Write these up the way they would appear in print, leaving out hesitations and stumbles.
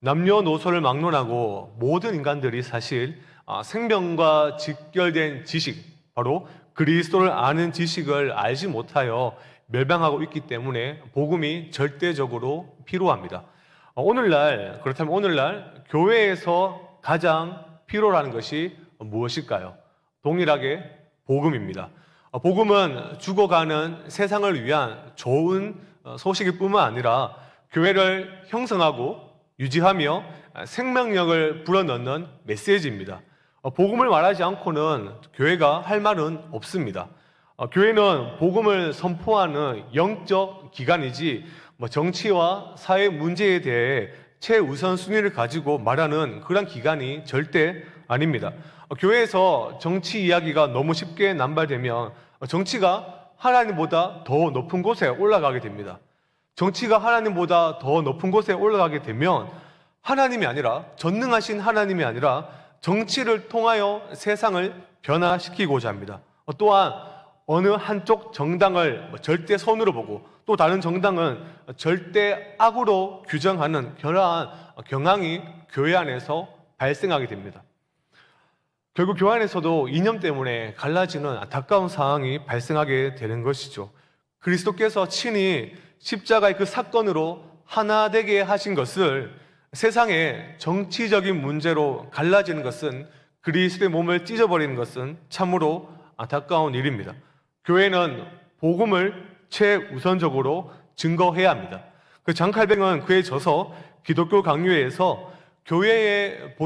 남녀노소를 막론하고 모든 인간들이 사실 생명과 직결된 지식, 바로 그리스도를 아는 지식을 알지 못하여 멸망하고 있기 때문에 복음이 절대적으로 필요합니다. 그렇다면 오늘날 교회에서 가장 필요로 것이 무엇일까요? 동일하게 복음입니다. 복음은 죽어가는 세상을 위한 좋은 소식일 뿐만 아니라 교회를 형성하고 유지하며 생명력을 불어넣는 메시지입니다. 복음을 말하지 않고는 교회가 할 말은 없습니다. 교회는 복음을 선포하는 영적 기관이지 정치와 사회 문제에 대해 최우선 순위를 가지고 말하는 그런 기관이 절대 아닙니다. 교회에서 정치 이야기가 너무 쉽게 남발되면 정치가 하나님보다 더 높은 곳에 올라가게 됩니다. 정치가 하나님보다 더 높은 곳에 올라가게 되면 하나님이 아니라, 전능하신 하나님이 아니라 정치를 통하여 세상을 변화시키고자 합니다. 또한 어느 한쪽 정당을 절대 선으로 보고 또 다른 정당은 절대 악으로 규정하는 그러한 경향이 교회 안에서 발생하게 됩니다. 결국 교회 안에서도 이념 때문에 갈라지는 안타까운 상황이 발생하게 되는 것이죠. 그리스도께서 친히 십자가의 그 사건으로 하나 되게 하신 것을 세상의 정치적인 문제로 갈라지는 것은, 그리스도의 몸을 찢어버리는 것은 참으로 안타까운 일입니다. 교회는 복음을 최우선적으로 증거해야 합니다. 장 칼뱅은 그에 져서 기독교 강요회에서 교회의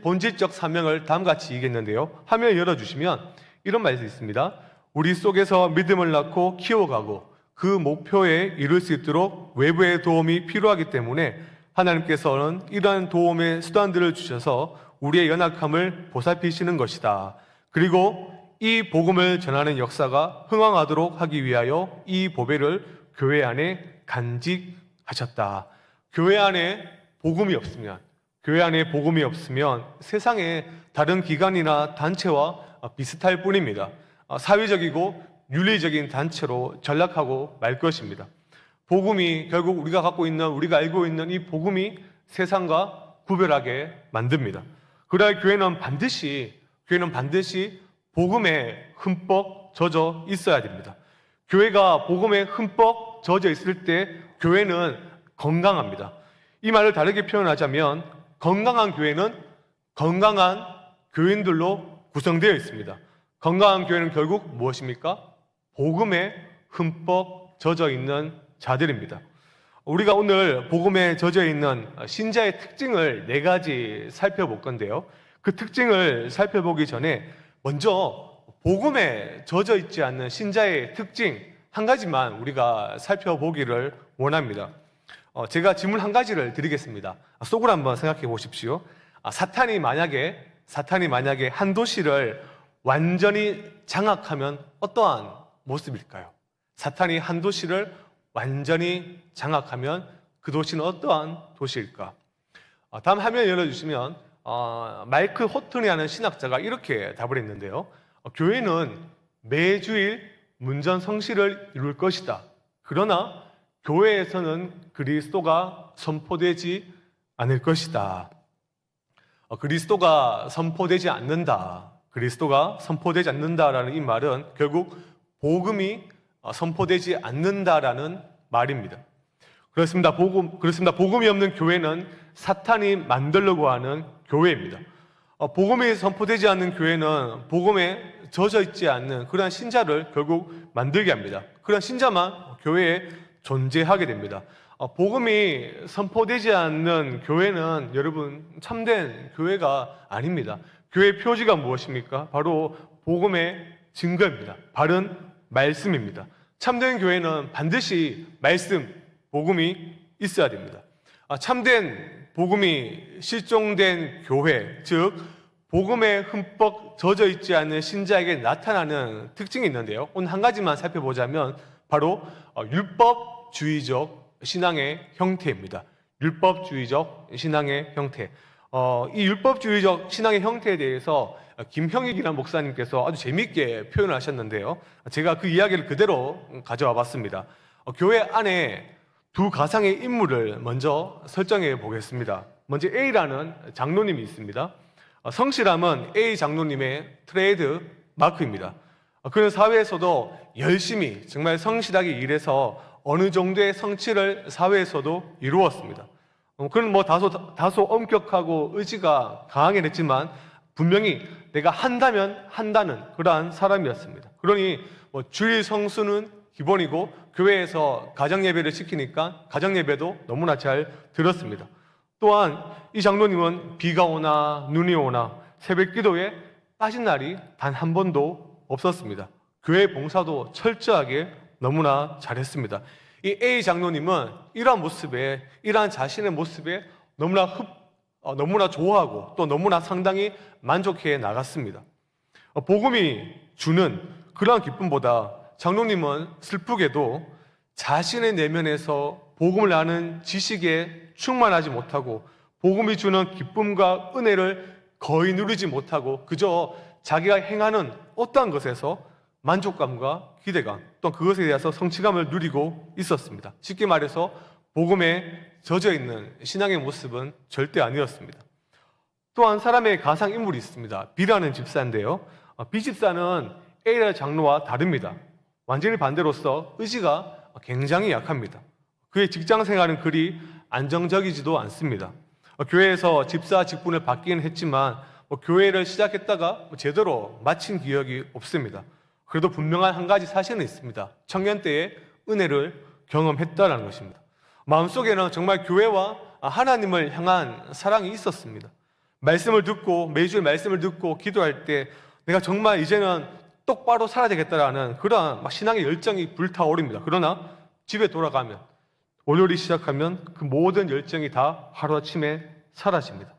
본질적 사명을 다음같이 얘기했는데요. 화면 열어주시면 이런 말씀이 있습니다. 우리 속에서 믿음을 낳고 키워가고 그 목표에 이룰 수 있도록 외부의 도움이 필요하기 때문에 하나님께서는 이러한 도움의 수단들을 주셔서 우리의 연약함을 보살피시는 것이다. 그리고 이 복음을 전하는 역사가 흥왕하도록 하기 위하여 이 보배를 교회 안에 간직하셨다. 교회 안에 복음이 없으면 세상의 다른 기관이나 단체와 비슷할 뿐입니다. 사회적이고 윤리적인 단체로 전락하고 말 것입니다. 복음이 결국 우리가 알고 있는 이 복음이 세상과 구별하게 만듭니다. 그러나 교회는 반드시 복음에 흠뻑 젖어 있어야 됩니다. 교회가 복음에 흠뻑 젖어 있을 때 교회는 건강합니다. 이 말을 다르게 표현하자면 건강한 교회는 건강한 교인들로 구성되어 있습니다. 건강한 교회는 결국 무엇입니까? 복음에 흠뻑 젖어 있는 자들입니다. 우리가 오늘 복음에 젖어 있는 신자의 특징을 4가지 살펴볼 건데요. 그 특징을 살펴보기 전에 먼저 복음에 젖어 있지 않는 신자의 특징 한 가지만 우리가 살펴보기를 원합니다. 제가 질문 한 가지를 드리겠습니다. 속으로 한번 생각해 보십시오. 사탄이 만약에 한 도시를 완전히 장악하면 어떠한 모습일까요? 사탄이 한 도시를 완전히 장악하면 그 도시는 어떠한 도시일까? 다음 화면 열어주시면 마이클 호튼이라는 신학자가 이렇게 답을 했는데요. 교회는 매주일 문전성시를 이룰 것이다. 그러나 교회에서는 그리스도가 선포되지 않을 것이다. 그리스도가 선포되지 않는다라는 이 말은 결국 복음이 선포되지 않는다라는 말입니다. 그렇습니다. 복음이 없는 교회는 사탄이 만들려고 하는 교회입니다. 복음이 선포되지 않는 교회는 복음에 젖어 있지 않는 그러한 신자를 결국 만들게 합니다. 그런 신자만 교회에 존재하게 됩니다. 복음이 선포되지 않는 교회는 여러분 참된 교회가 아닙니다. 교회의 표지가 무엇입니까? 바로 복음의 증거입니다. 바른 말씀입니다. 참된 교회는 반드시 복음이 있어야 됩니다. 참된 복음이 실종된 교회, 즉 복음에 흠뻑 젖어 있지 않은 신자에게 나타나는 특징이 있는데요. 오늘 한 가지만 살펴보자면 바로 율법주의적 신앙의 형태입니다. 율법주의적 신앙의 형태. 이 율법주의적 신앙의 형태에 대해서 김형익이라는 목사님께서 아주 재미있게 표현을 하셨는데요. 제가 그 이야기를 그대로 가져와 봤습니다. 교회 안에 두 가상의 인물을 먼저 설정해 보겠습니다. 먼저 A라는 장로님이 있습니다. 성실함은 A 장로님의 트레이드 마크입니다. 그는 사회에서도 열심히 정말 성실하게 일해서 어느 정도의 성취를 사회에서도 이루었습니다. 그는 다소 엄격하고 의지가 강하긴 했지만 분명히 내가 한다면 한다는 그러한 사람이었습니다. 그러니 주일 성수는 기본이고 교회에서 가정예배를 시키니까 가정예배도 너무나 잘 들었습니다. 또한 이 장로님은 비가 오나 눈이 오나 새벽 기도에 빠진 날이 단 한 번도 없었습니다. 교회 봉사도 철저하게 너무나 잘했습니다. 이 A 장로님은 이러한 자신의 모습에 너무나 좋아하고 또 너무나 상당히 만족해 나갔습니다. 복음이 주는 그러한 기쁨보다 장로님은 슬프게도 자신의 내면에서 복음을 아는 지식에 충만하지 못하고 복음이 주는 기쁨과 은혜를 거의 누리지 못하고 그저 자기가 행하는 어떠한 것에서 만족감과 기대감, 또 그것에 대해서 성취감을 누리고 있었습니다. 쉽게 말해서 복음에 젖어 있는 신앙의 모습은 절대 아니었습니다. 또한 사람의 가상 인물이 있습니다. B라는 집사인데요. B 집사는 A라는 장로와 다릅니다. 완전히 반대로서 의지가 굉장히 약합니다. 그의 직장 생활은 그리 안정적이지도 않습니다. 교회에서 집사 직분을 받기는 했지만 교회를 시작했다가 제대로 마친 기억이 없습니다. 그래도 분명한 한 가지 사실은 있습니다. 청년 때의 은혜를 경험했다는 것입니다. 마음속에는 정말 교회와 하나님을 향한 사랑이 있었습니다. 매주일 말씀을 듣고 기도할 때 내가 정말 이제는 똑바로 살아야 되겠다라는 그러한 신앙의 열정이 불타오릅니다. 그러나 집에 돌아가면 월요일이 시작하면 그 모든 열정이 다 하루아침에 사라집니다.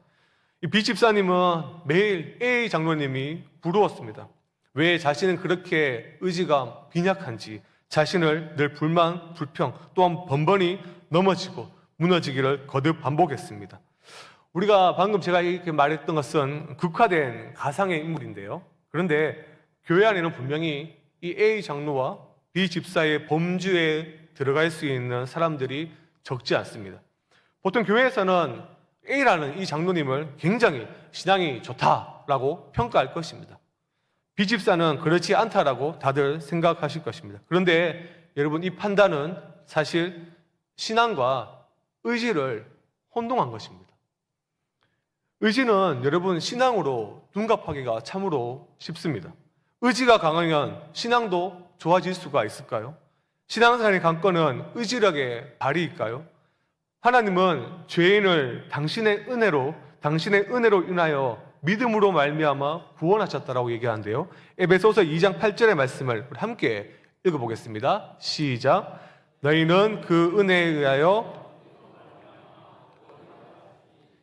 이 B 집사님은 매일 A 장로님이 부러웠습니다. 왜 자신은 그렇게 의지가 빈약한지 자신을 늘 불만, 불평, 또한 번번이 넘어지고 무너지기를 거듭 반복했습니다. 우리가 방금 제가 이렇게 말했던 것은 극화된 가상의 인물인데요. 그런데 교회 안에는 분명히 이 A 장로와 B 집사의 범주에 들어갈 수 있는 사람들이 적지 않습니다. 보통 교회에서는 A라는 이 장로님을 굉장히 신앙이 좋다라고 평가할 것입니다. B 집사는 그렇지 않다라고 다들 생각하실 것입니다. 그런데 여러분, 이 판단은 사실 신앙과 의지를 혼동한 것입니다. 의지는 여러분 신앙으로 둔갑하기가 참으로 쉽습니다. 의지가 강하면 신앙도 좋아질 수가 있을까요? 신앙생활의 관건은 의지력의 발휘일까요? 하나님은 죄인을 당신의 은혜로 인하여 믿음으로 말미암아 구원하셨다라고 얘기하는데요. 에베소서 2장 8절의 말씀을 함께 읽어보겠습니다. 시작. 너희는 그 은혜에 의하여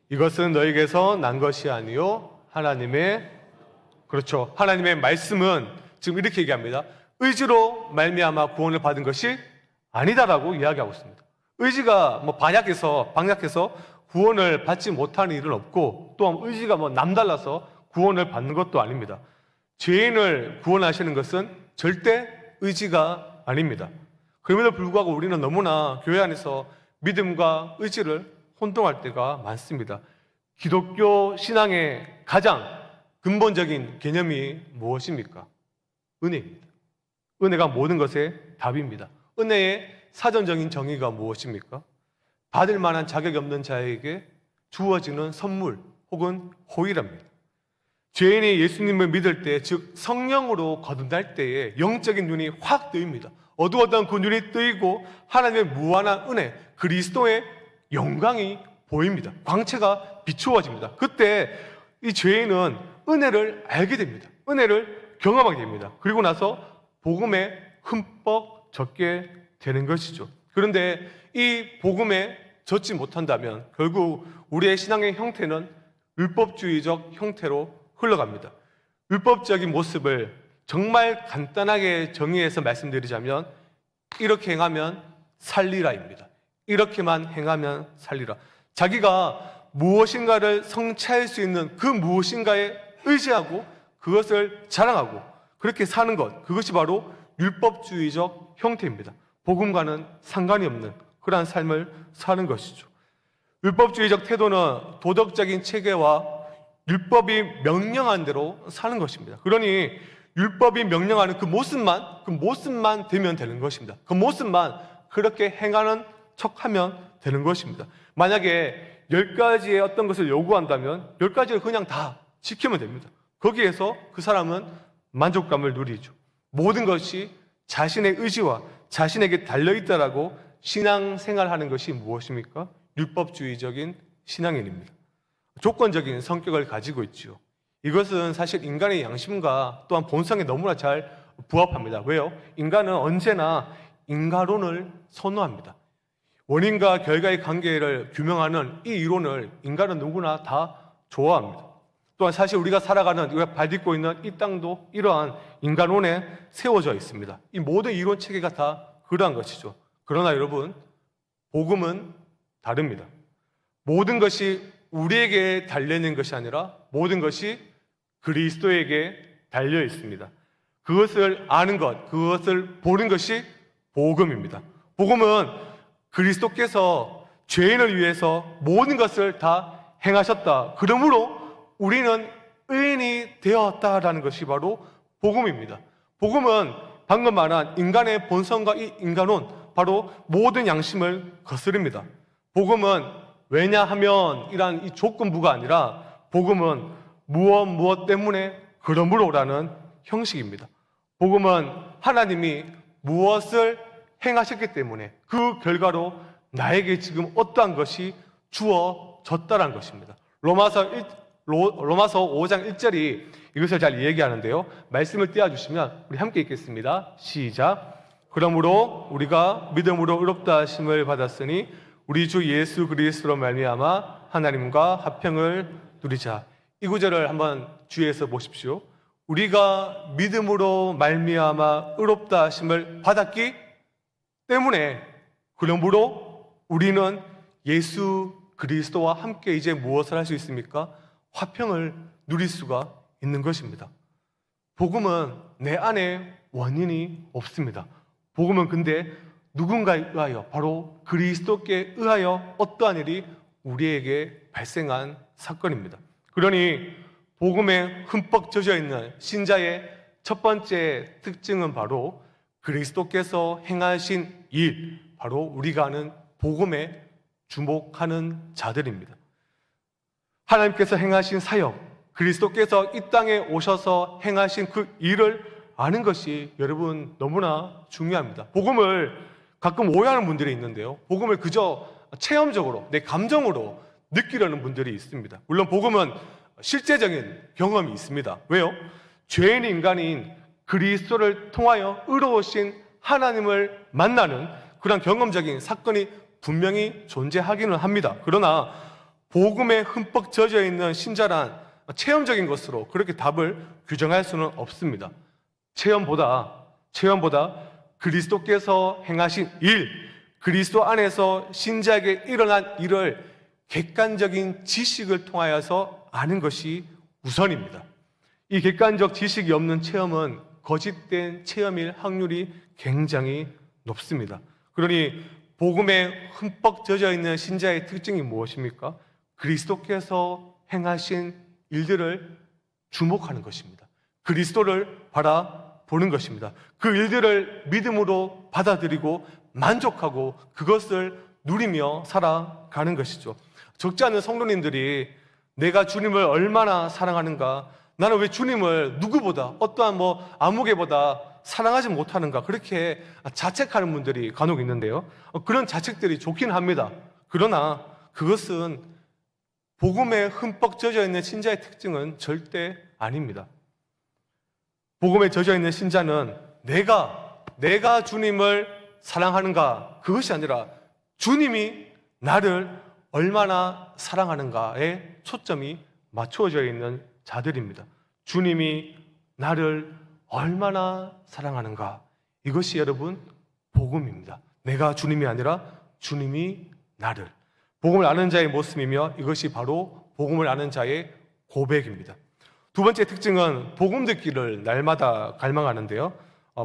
이것은 너희에게서 난 것이 아니요 하나님의 말씀은 지금 이렇게 얘기합니다. 의지로 말미암아 구원을 받은 것이 아니다라고 이야기하고 있습니다. 의지가 반약해서 구원을 받지 못하는 일은 없고 또한 의지가 남달라서 구원을 받는 것도 아닙니다. 죄인을 구원하시는 것은 절대 의지가 아닙니다. 그럼에도 불구하고 우리는 너무나 교회 안에서 믿음과 의지를 혼동할 때가 많습니다. 기독교 신앙의 가장 근본적인 개념이 무엇입니까? 은혜입니다. 은혜가 모든 것의 답입니다. 은혜의 사전적인 정의가 무엇입니까? 받을 만한 자격이 없는 자에게 주어지는 선물 혹은 호의랍니다. 죄인이 예수님을 믿을 때, 즉 성령으로 거듭날 때에 영적인 눈이 확 뜨입니다. 어두웠던 그 눈이 뜨이고 하나님의 무한한 은혜, 그리스도의 영광이 보입니다. 광채가 비추어집니다. 그때 이 죄인은 은혜를 알게 됩니다. 은혜를 경험하게 됩니다. 그리고 나서 복음에 흠뻑 젖게 되는 것이죠. 그런데 이 복음에 젖지 못한다면 결국 우리의 신앙의 형태는 율법주의적 형태로 흘러갑니다. 율법적인 모습을 정말 간단하게 정의해서 말씀드리자면 이렇게 행하면 살리라입니다. 이렇게만 행하면 살리라. 자기가 무엇인가를 성취할 수 있는 그 무엇인가에 의지하고 그것을 자랑하고 그렇게 사는 것, 그것이 바로 율법주의적 형태입니다. 복음과는 상관이 없는 그러한 삶을 사는 것이죠. 율법주의적 태도는 도덕적인 체계와 율법이 명령한 대로 사는 것입니다. 그러니 율법이 명령하는 그 모습만 되면 되는 것입니다. 그 모습만 그렇게 행하는 척하면 되는 것입니다. 만약에 10가지의 어떤 것을 요구한다면 10가지를 그냥 다 지키면 됩니다. 거기에서 그 사람은 만족감을 누리죠. 모든 것이 자신의 의지와 자신에게 달려있다라고 신앙생활하는 것이 무엇입니까? 율법주의적인 신앙인입니다. 조건적인 성격을 가지고 있죠. 이것은 사실 인간의 양심과 또한 본성에 너무나 잘 부합합니다. 왜요? 인간은 언제나 인과론을 선호합니다. 원인과 결과의 관계를 규명하는 이 이론을 인간은 누구나 다 좋아합니다. 또한 사실 우리가 살아가는, 우리가 발 딛고 있는 이 땅도 이러한 인간론에 세워져 있습니다. 이 모든 이론 체계가 다 그러한 것이죠. 그러나 여러분, 복음은 다릅니다. 모든 것이 우리에게 달려있는 것이 아니라 모든 것이 그리스도에게 달려 있습니다. 그것을 아는 것, 그것을 보는 것이 복음입니다. 복음은 그리스도께서 죄인을 위해서 모든 것을 다 행하셨다. 그러므로 우리는 의인이 되었다라는 것이 바로 복음입니다. 복음은 방금 말한 인간의 본성과 이 인간론, 바로 모든 양심을 거스릅니다. 복음은 왜냐하면 이란 이 조건부가 아니라 복음은 무엇 때문에 그러므로라는 형식입니다. 복음은 하나님이 무엇을 행하셨기 때문에 그 결과로 나에게 지금 어떠한 것이 주어졌다는 것입니다. 로마서 5장 1절이 이것을 잘 얘기하는데요. 말씀을 띄워주시면 우리 함께 읽겠습니다. 시작. 그러므로 우리가 믿음으로 의롭다 하심을 받았으니 우리 주 예수 그리스도로 말미암아 하나님과 화평을 누리자. 이 구절을 한번 주의해서 보십시오. 우리가 믿음으로 말미암아 의롭다 하심을 받았기 때문에, 그러므로 우리는 예수 그리스도와 함께 이제 무엇을 할 수 있습니까? 화평을 누릴 수가 있는 것입니다. 복음은 내 안에 원인이 없습니다. 복음은 근데 누군가에 의하여, 바로 그리스도께 의하여 어떠한 일이 우리에게 발생한 사건입니다. 그러니 복음에 흠뻑 젖어 있는 신자의 첫 번째 특징은 바로 그리스도께서 행하신 일, 바로 우리가 아는 복음에 주목하는 자들입니다. 하나님께서 행하신 사역, 그리스도께서 이 땅에 오셔서 행하신 그 일을 아는 것이 여러분 너무나 중요합니다. 복음을 가끔 오해하는 분들이 있는데요. 복음을 그저 체험적으로, 내 감정으로 느끼려는 분들이 있습니다. 물론 복음은 실제적인 경험이 있습니다. 왜요? 죄인 인간인 그리스도를 통하여 의로우신 하나님을 만나는 그런 경험적인 사건이 분명히 존재하기는 합니다. 그러나 복음에 흠뻑 젖어 있는 신자란 체험적인 것으로 그렇게 답을 규정할 수는 없습니다. 체험보다 그리스도께서 행하신 일, 그리스도 안에서 신자에게 일어난 일을 객관적인 지식을 통하여서 아는 것이 우선입니다. 이 객관적 지식이 없는 체험은 거짓된 체험일 확률이 굉장히 높습니다. 그러니 복음에 흠뻑 젖어 있는 신자의 특징이 무엇입니까? 그리스도께서 행하신 일들을 주목하는 것입니다. 그리스도를 바라보는 것입니다. 그 일들을 믿음으로 받아들이고 만족하고 그것을 누리며 살아가는 것이죠. 적지 않은 성도님들이 내가 주님을 얼마나 사랑하는가, 나는 왜 주님을 누구보다, 어떠한 아무개보다 사랑하지 못하는가, 그렇게 자책하는 분들이 간혹 있는데요. 그런 자책들이 좋긴 합니다. 그러나 그것은 복음에 흠뻑 젖어 있는 신자의 특징은 절대 아닙니다. 복음에 젖어 있는 신자는 내가 주님을 사랑하는가, 그것이 아니라 주님이 나를 얼마나 사랑하는가에 초점이 맞춰져 있는 자들입니다. 주님이 나를 얼마나 사랑하는가, 이것이 여러분 복음입니다. 내가 주님이 아니라 주님이 나를. 복음을 아는 자의 모습이며 이것이 바로 복음을 아는 자의 고백입니다. 두 번째 특징은 복음 듣기를 날마다 갈망하는데요.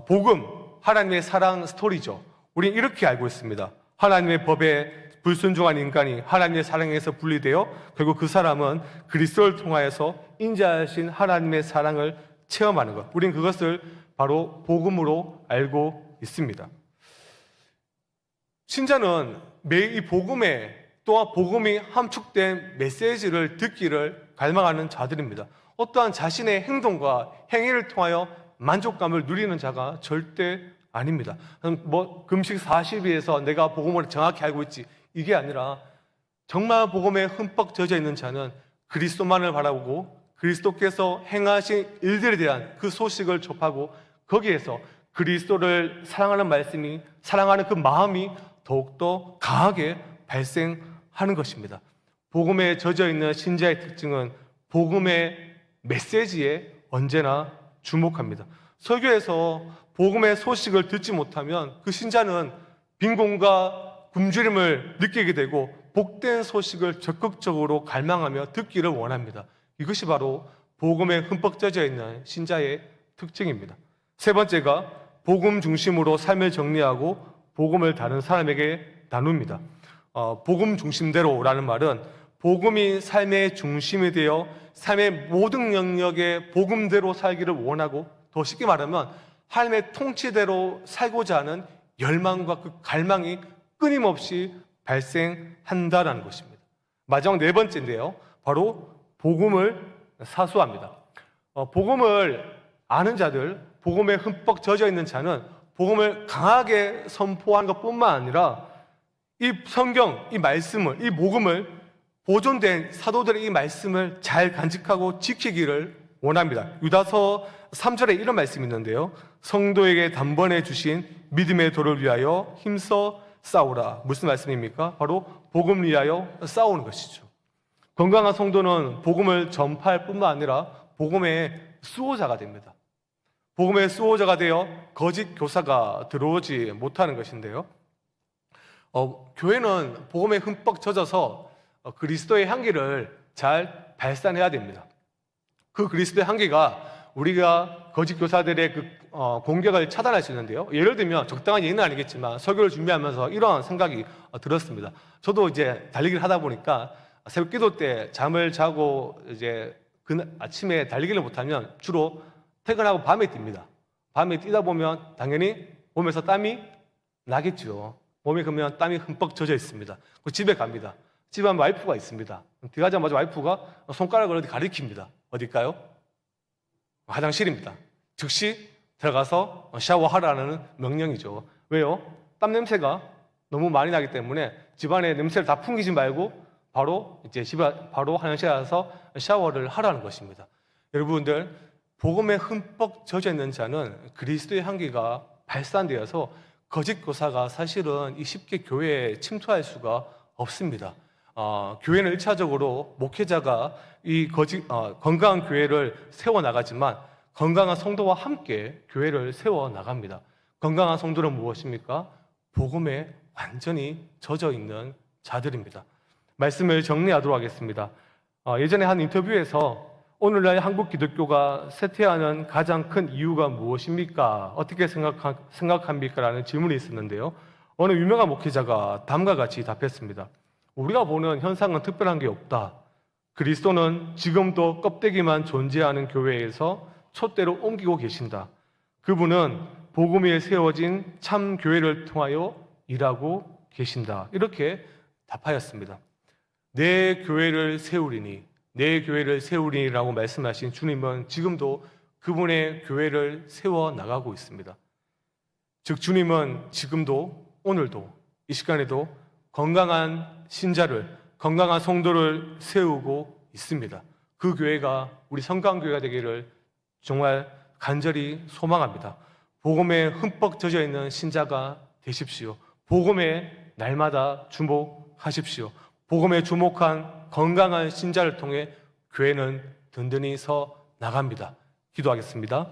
복음, 하나님의 사랑 스토리죠. 우리는 이렇게 알고 있습니다. 하나님의 법에 불순종한 인간이 하나님의 사랑에서 분리되어 결국 그 사람은 그리스도를 통하여서 인자하신 하나님의 사랑을 체험하는 것. 우린 그것을 바로 복음으로 알고 있습니다. 신자는 매일 이 복음에 또한 복음이 함축된 메시지를 듣기를 갈망하는 자들입니다. 어떠한 자신의 행동과 행위를 통하여 만족감을 누리는 자가 절대 아닙니다. 금식 40일에서 내가 복음을 정확히 알고 있지, 이게 아니라 정말 복음에 흠뻑 젖어 있는 자는 그리스도만을 바라보고 그리스도께서 행하신 일들에 대한 그 소식을 접하고 거기에서 그리스도를 사랑하는 말씀이, 사랑하는 그 마음이 더욱더 강하게 발생하는 것입니다. 복음에 젖어 있는 신자의 특징은 복음의 메시지에 언제나 주목합니다. 설교에서 복음의 소식을 듣지 못하면 그 신자는 빈곤과 굶주림을 느끼게 되고 복된 소식을 적극적으로 갈망하며 듣기를 원합니다. 이것이 바로 복음에 흠뻑 젖어 있는 신자의 특징입니다. 세 번째가 복음 중심으로 삶을 정리하고 복음을 다른 사람에게 나눕니다. 복음 중심대로라는 말은 복음이 삶의 중심이 되어 삶의 모든 영역에 복음대로 살기를 원하고, 더 쉽게 말하면 하나님의 통치대로 살고자 하는 열망과 그 갈망이 끊임없이 발생한다는 것입니다. 마지막 네 번째인데요, 바로 복음을 사수합니다. 복음을 아는 자들, 복음에 흠뻑 젖어 있는 자는 복음을 강하게 선포하는 것뿐만 아니라 이 성경, 이 말씀을, 이 복음을, 보존된 사도들의 이 말씀을 잘 간직하고 지키기를 원합니다. 유다서 3절에 이런 말씀이 있는데요, 성도에게 단번에 주신 믿음의 도를 위하여 힘써 싸우라. 무슨 말씀입니까? 바로 복음 위하여 싸우는 것이죠. 건강한 성도는 복음을 전파할 뿐만 아니라 복음의 수호자가 됩니다. 복음의 수호자가 되어 거짓 교사가 들어오지 못하는 것인데요, 교회는 복음에 흠뻑 젖어서 그리스도의 향기를 잘 발산해야 됩니다. 그 그리스도의 향기가 우리가 거짓 교사들의 그 공격을 차단할 수 있는데요, 예를 들면 적당한 예는 아니겠지만 설교를 준비하면서 이런 생각이 들었습니다. 저도 이제 달리기를 하다 보니까 새벽 기도 때 잠을 자고 이제 그 아침에 달리기를 못하면 주로 퇴근하고 밤에 뜁니다. 밤에 뛰다 보면 당연히 몸에서 땀이 나겠죠. 몸에 그러면 땀이 흠뻑 젖어 있습니다. 그 집에 갑니다. 집에 하면 와이프가 있습니다. 들어가자마자 와이프가 손가락을 어디 가리킵니다. 어딜까요? 화장실입니다. 즉시 들어가서 샤워하라는 명령이죠. 왜요? 땀 냄새가 너무 많이 나기 때문에 집안의 냄새를 다 풍기지 말고 바로 화장실에 가서 샤워를 하라는 것입니다. 여러분들, 복음에 흠뻑 젖어 있는 자는 그리스도의 향기가 발산되어서 거짓 교사가 사실은 쉽게 교회에 침투할 수가 없습니다. 교회는 1차적으로 목회자가 이 건강한 교회를 세워나가지만 건강한 성도와 함께 교회를 세워나갑니다. 건강한 성도는 무엇입니까? 복음에 완전히 젖어 있는 자들입니다. 말씀을 정리하도록 하겠습니다. 예전에 한 인터뷰에서 오늘날 한국 기독교가 쇠퇴하는 가장 큰 이유가 무엇입니까? 어떻게 생각합니까? 라는 질문이 있었는데요, 어느 유명한 목회자가 다음과 같이 답했습니다. 우리가 보는 현상은 특별한 게 없다. 그리스도는 지금도 껍데기만 존재하는 교회에서 촛대로 옮기고 계신다. 그분은 복음 위에 세워진 참 교회를 통하여 일하고 계신다. 이렇게 답하였습니다. 내 교회를 세우리니, 내 교회를 세우리라고 말씀하신 주님은 지금도 그분의 교회를 세워나가고 있습니다. 즉 주님은 지금도, 오늘도, 이 시간에도 건강한 신자를, 건강한 성도를 세우고 있습니다. 그 교회가 우리 성강교회가 되기를 정말 간절히 소망합니다. 복음에 흠뻑 젖어 있는 신자가 되십시오. 복음에 날마다 주목하십시오. 복음에 주목한 건강한 신자를 통해 교회는 든든히 서 나갑니다. 기도하겠습니다.